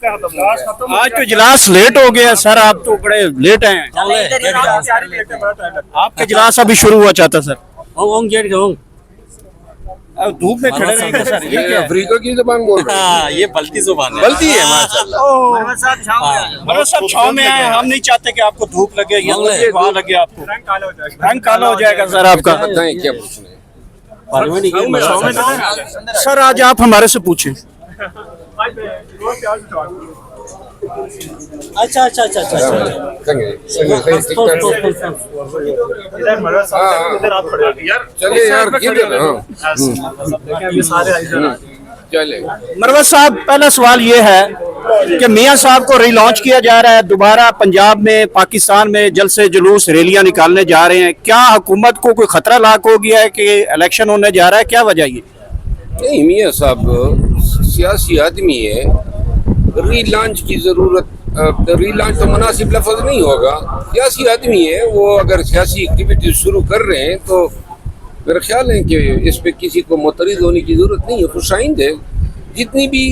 आज तो इजलास लेट हो गया सर, आप तो बड़े लेट हैं। आपका इजलास अभी शुरू हुआ चाहता सर। अब धूप में खड़े रहेंगे सर, ये क्या है? अफ्रीका की जुबान बोल रहे हैं। ये बल्ती जुबान है। गलती है माशाल्लाह। मतलब सब छाव में आए, हम नहीं चाहते कि आपको धूप लगे या वहाँ लगे, आपको रंग काला हो जाएगा सर आपका। बताएं क्या पूछना है? सर आज आप हमारे से पूछें। अच्छा अच्छा अच्छा अच्छा चलिए यार किधर चले। मरवत साहब, पहला सवाल ये है कि मियां साहब को रिलॉन्च किया जा रहा है दोबारा पंजाब में, पाकिस्तान में जलसे जुलूस रैलियां निकालने जा रहे हैं। क्या हुकूमत को कोई खतरा लाक हो गया है कि इलेक्शन होने जा रहा है? क्या वजह ये? नहीं, मियां साहब सियासी आदमी है, रीलॉन्च की जरूरत, रीलॉन्च तो मुनासिब लफ्ज नहीं होगा। सियासी आदमी है वो, अगर सियासी एक्टिविटी शुरू कर रहे हैं तो मेरा ख्याल है कि इस पे किसी को मुतरिद होने की जरूरत नहीं है। खुशाइंद है, जितनी भी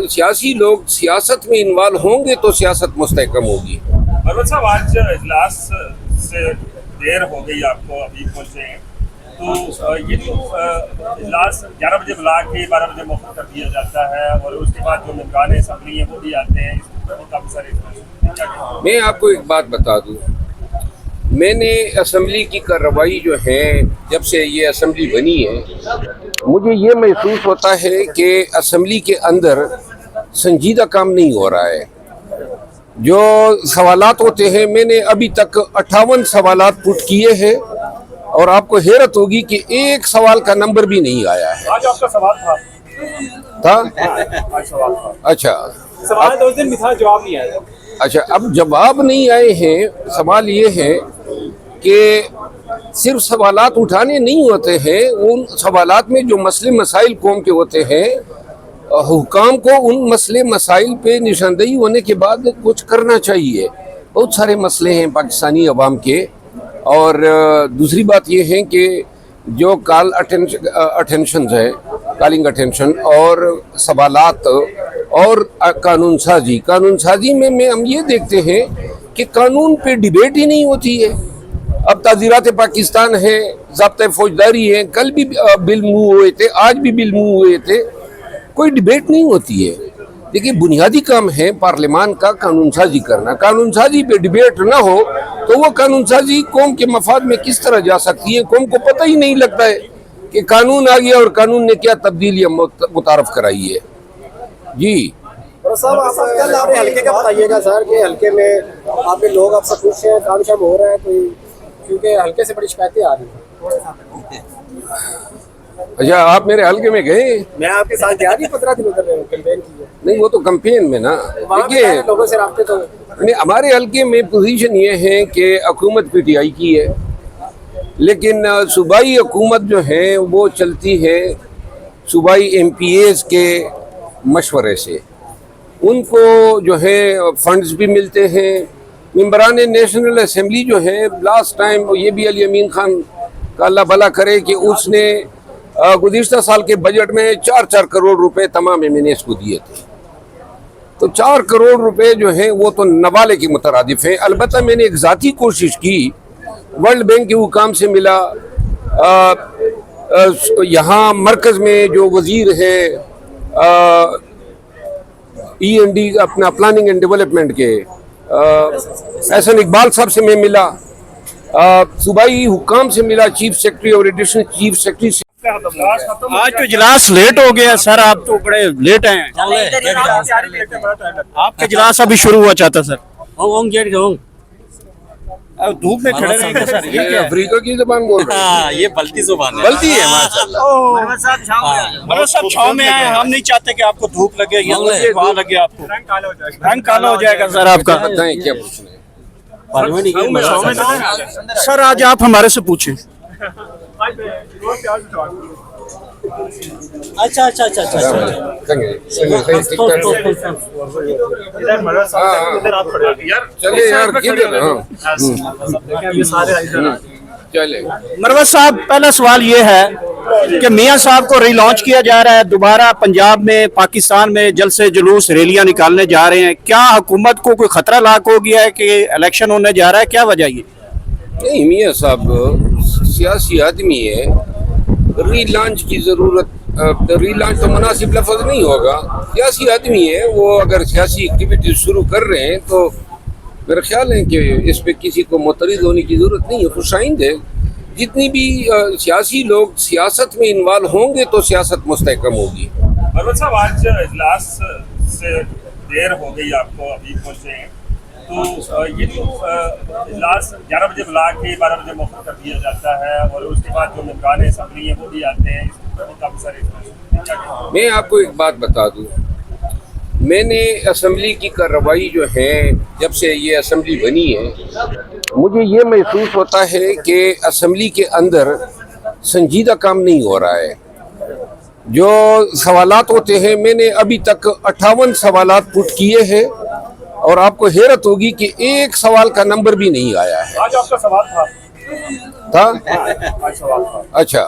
सियासी लोग सियासत में इन्वॉल्व होंगे तो सियासत मुस्तहकम होगी। मरवत साहब, आज इजलास से देर हो गई, आपको अभी पहुंचे हैं, तो ये जो इजलास 11 बजे बुला के 12 बजे मुफ्त कर दिया जाता है और उसके बाद जो मेंबान असम्बली हैं वो भी आते हैं, इसमें काफ़ी सारे। मैं आपको एक बात बता दूं, मैंने असम्बली की कार्रवाई जो है, जब से ये असम्बली बनी है, मुझे ये महसूस होता है कि असम्बली के अंदर संजीदा काम नहीं हो रहा है। जो सवालात होते हैं, मैंने अभी तक 58 सवालात पुट किए हैं और आपको हैरत होगी कि एक सवाल का नंबर भी नहीं आया है। आज आपका सवाल था? आज सवाल था। अच्छा, सवाल तो उस दिन भी था, जवाब नहीं आया। अच्छा, अब जवाब नहीं आए हैं। सवाल ये है कि सिर्फ सवालात उठाने नहीं होते हैं, उन सवालात में जो मसले मसाइल कौम के होते हैं, हुकाम को उन मसले मसाइल पे निशानदेही होने के बाद कुछ करना चाहिए। बहुत सारे मसले हैं पाकिस्तानी अवाम के। और दूसरी बात ये है कि जो कॉल अटेंशन है, कॉलिंग अटेंशन और सवालात और कानून साजी में हम ये देखते हैं कि कानून पे डिबेट ही नहीं होती है। अब ताज़ीरात पाकिस्तान है, ज़ाब्ता फौजदारी है, कल भी बिल मूव हुए थे, आज भी बिल मूव हुए थे, कोई डिबेट नहीं होती है। देखिए, बुनियादी काम है पार्लियामान का कानून साजी करना। कानून साजी पे डिबेट ना हो तो वो कानून साजी कौम के मफाद में किस तरह जा सकती है? कौम को पता ही नहीं लगता है कि कानून आ गया और कानून ने क्या तब्दीलियाँ मुतारफ कराई है। जी साहब, आप कल आपने हल्के का बताइएगा सर, कि हल्के में आपके लोग आपसे पूछ रहे हैं, काम शाम हो रहा है कोई, क्योंकि हल्के से बड़ी शिकायतें आ रही हैं। अच्छा, आप मेरे हल्के में गए? मैं आपके साथ गया नहीं, 15 दिन उधर कैंपेन की है। नहीं, वो तो कैंपेन में ना। देखिए, लोगों से राब्ते तो हमारे हल्के में पोजीशन ये है कि हुकूमत PTI की है, लेकिन सूबाई हुकूमत जो है वो चलती है सूबाई MPAs के मशवरे से। उनको जो है फंड्स भी मिलते हैं। मेंबरान नेशनल असम्बली जो है, लास्ट टाइम ये भी अली अमीन खान का अल्लाह भला करे कि उसने गुज़िश्ता साल के बजट में 4-4 करोड़ रुपए तमाम MNAs को दिए थे। तो 4 करोड़ रुपए जो है वो तो नवाले की मुतरादिफ है। अलबत्ता मैंने एक ज़ाती कोशिश की, वर्ल्ड बैंक के हुकाम से मिला, यहाँ मरकज़ में जो वज़ीर है END अपना प्लानिंग एंड डेवलपमेंट के एहसन इकबाल साहब से मैं मिला, सूबाई हुकाम से मिला, चीफ सेक्रेटरी और एडिशनल चीफ सेक्रेटरी से। आज तो इजलास लेट हो गया सर, आप तो बड़े लेट हैं। आपका इजलास अभी शुरू हुआ चाहता सर। अब धूप में खड़े रहेंगे सर, ये क्या है? अफ्रीका की जुबान बोल रहे हैं। ये बल्ती जुबान है। गलती है माशाल्लाह। मतलब सब छाव में आए, हम नहीं चाहते कि आपको धूप लगे या वहाँ लगे, आपको रंग काला हो जाएगा सर आपका। बताएं क्या पूछना है? सर आज आप हमारे से पूछें। अच्छा अच्छा अच्छा अच्छा चलिए यार किधर मरवत साहब, पहला सवाल ये है کہ میاں صاحب کو ری لانچ کیا جا رہا ہے دوبارہ پنجاب میں پاکستان میں جلسے جلوس ریلیاں نکالنے جا رہے ہیں، کیا حکومت کو کوئی خطرہ لاحق ہو گیا ہے کہ الیکشن ہونے جا رہا ہے؟ کیا وجہ یہ؟ نہیں، میاں صاحب سیاسی آدمی ہے، ری لانچ کی ضرورت، ری لانچ تو مناسب لفظ نہیں ہوگا، سیاسی آدمی ہے وہ، اگر سیاسی ایکٹیویٹیز شروع کر رہے ہیں تو میرا خیال ہے کہ اس پہ کسی کو مترد ہونے کی ضرورت نہیں ہے، خوش آئند ہے۔ جتنی بھی سیاسی لوگ سیاست میں انوالو ہوں گے تو سیاست مستحکم ہوگی۔ مروت صاحب، آج اجلاس سے دیر ہو گئی، آپ کو ابھی پہنچے ہیں، تو یہ جو اجلاس 11 بجے بلا کے 12 بجے موخر کر دیا جاتا ہے، اور اس کے بعد جو ممبران اسمبلی ہیں وہ بھی آتے ہیں، اس پر کافی سارے۔ میں آپ کو ایک بات بتا دوں، میں نے اسمبلی کی کارروائی جو ہے، جب سے یہ اسمبلی بنی ہے، مجھے یہ محسوس ہوتا ہے کہ اسمبلی کے اندر سنجیدہ کام نہیں ہو رہا ہے۔ جو سوالات ہوتے ہیں، میں نے ابھی تک 58 سوالات پٹ کیے ہیں، اور آپ کو حیرت ہوگی کہ ایک سوال کا نمبر بھی نہیں آیا ہے۔ آج آپ کا سوال تھا؟ آج سوال تھا۔ اچھا،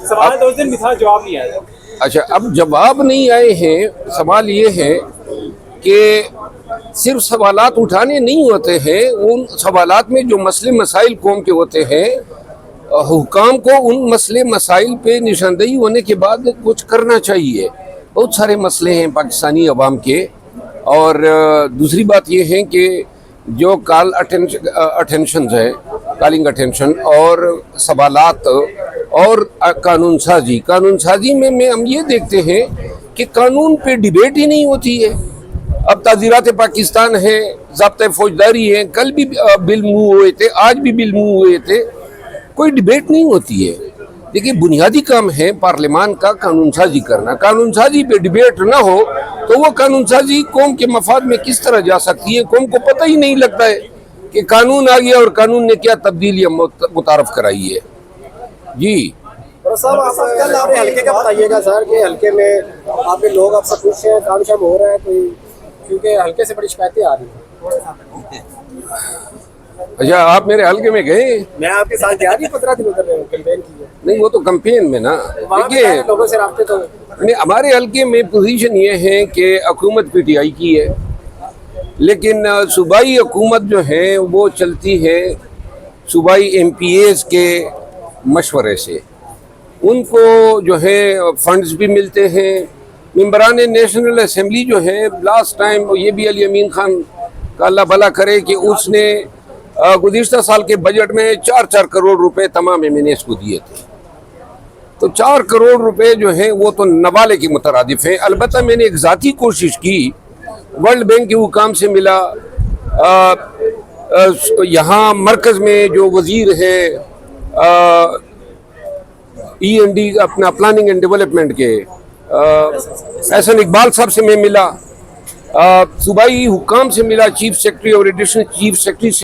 سوال تو اس دن بھی تھا، جواب نہیں آیا۔ اچھا، اب جواب نہیں آئے ہیں۔ سوال یہ ہے کہ صرف سوالات اٹھانے نہیں ہوتے ہیں، ان سوالات میں جو مسئلے مسائل قوم کے ہوتے ہیں، حکام کو ان مسئلے مسائل پہ نشاندہی ہونے کے بعد کچھ کرنا چاہیے۔ بہت سارے مسئلے ہیں پاکستانی عوام کے، اور دوسری بات یہ ہے کہ جو اٹینشنز ہے، کالنگ اٹینشن اور سوالات اور قانون سازی میں ہم یہ دیکھتے ہیں کہ قانون پہ ڈیبیٹ ہی نہیں ہوتی ہے۔ اب تعزیرات پاکستان ہے، ضابطۂ فوجداری ہے، کل بھی بل موو ہوئے تھے، آج بھی بل موو ہوئے تھے، کوئی ڈیبیٹ نہیں ہوتی ہے۔ دیکھیے، بنیادی کام ہے پارلیمان کا قانون سازی کرنا، قانون سازی پہ ڈیبیٹ نہ ہو تو وہ قانون سازی قوم کے مفاد میں کس طرح جا سکتی ہے؟ قوم کو پتہ ہی نہیں لگتا ہے کہ قانون آ گیا اور قانون نے کیا تبدیلیاں متعارف کرائی ہے۔ جی صاحب، آپ کل آپ حلقے کا بتائیے گا سر، کہ حلقے میں آپ کے لوگ آپ سے خوش ہیں، کام شام ہو رہا ہے کوئی؟ کیونکہ حلقے سے بڑی شکایتیں آ رہی ہیں۔ اچھا، آپ میرے حلقے میں گئے؟ میں آپ کے ساتھ گیا نہیں، 15 دن ادھر کیمپین کی ہے، نہیں، وہ تو کمپین میں نا۔ وہاں پہ دیکھیے، لوگوں سے رابطے تو ہمارے حلقے میں پوزیشن یہ ہے کہ حکومت پی ٹی آئی کی ہے، لیکن صوبائی حکومت جو ہے وہ چلتی ہے صوبائی ایم پی ایز کے مشورے سے۔ ان کو جو ہے فنڈز بھی ملتے ہیں۔ ممبران نیشنل اسمبلی جو ہے، لاسٹ ٹائم یہ بھی علی امین خان کا اللہ بھلا کرے کہ اس نے گزشتہ سال کے بجٹ میں 4 کروڑ روپے تمام ایم این ایس کو دیے تھے۔ تو 4 کروڑ روپے جو ہیں وہ تو نوالے کے مترادف ہیں۔ البتہ میں نے ایک ذاتی کوشش کی، ورلڈ بینک کے حکام سے ملا، یہاں مرکز میں جو وزیر ہے E&D اپنا پلاننگ اینڈ ڈیولپمنٹ کے، احسن اقبال صاحب سے میں ملا، صوبائی حکام سے ملا، چیف سیکرٹری اور ایڈیشنل چیف سیکرٹری سے